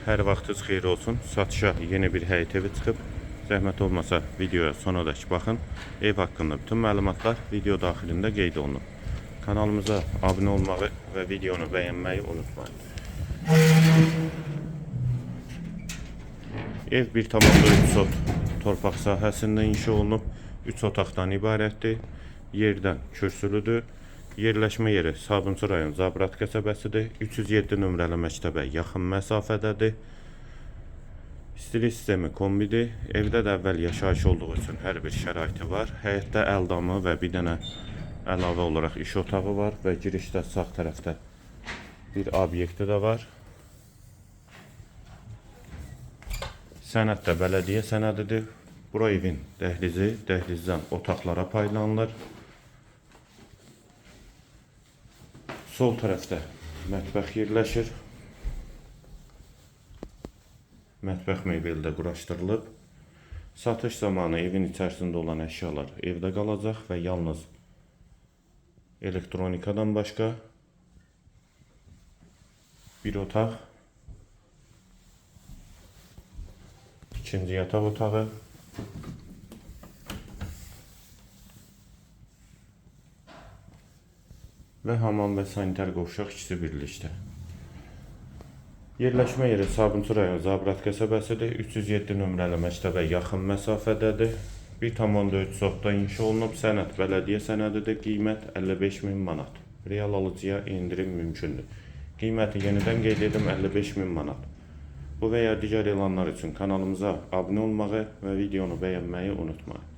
Hər vaxtınız xeyir olsun. Satışa yeni bir həyət evi çıxıb. Zəhmət olmasa videoya sonadək baxın. Ev haqqında bütün məlumatlar video daxilində qeyd olunub. Kanalımıza abunə olmağı və videonu bəyənməyi unutmayın. Ev 1,3 sot torpaq sahəsində inşa olunub. 3 otaqdan ibarətdir. Yerdən kürsülüdür. Yerləşmə yeri Sabunçu rayon Zabrat qəsəbəsidir. 307 nömrəli məktəbə yaxın məsafədədir. İstilik sistemi kombidir. Evdə də əvvəl yaşayış olduğu üçün hər bir şəraiti var. Həyətdə əldamı və bir dənə əlavə olaraq iş otağı var və girişdə sağ tərəfdə bir obyekti də var. Sənəd də bələdiyyə sənədidir. Bura evin dəhlizi, dəhlizdən otaqlara paylanılır. Sol tərəfdə mətbəx yerləşir. Mətbəx mebeli də quraşdırılıb. Satış zamanı evin içərisində olan əşyalar evdə qalacaq və yalnız elektronikadan başqa bir otaq, ikinci yataq otağı, və hamam və sanitar qovşaq ikisi birlikdə. Yerləşmə yeri Sabunçu rayon Zabrat qəsəbəsidir. 307 nömrəli məktəbə yaxın məsafədədir. 1,3 sotda inşa olunub. Sənəd bələdiyyə sənədidir. Qiymət 55.000 manat. Real alıcıya indirim mümkündür. Qiyməti yenidən qeyd edim 55.000 manat. Bu və ya digər elanlar üçün kanalımıza abunə olmağı və videonu bəyənməyi unutmayın.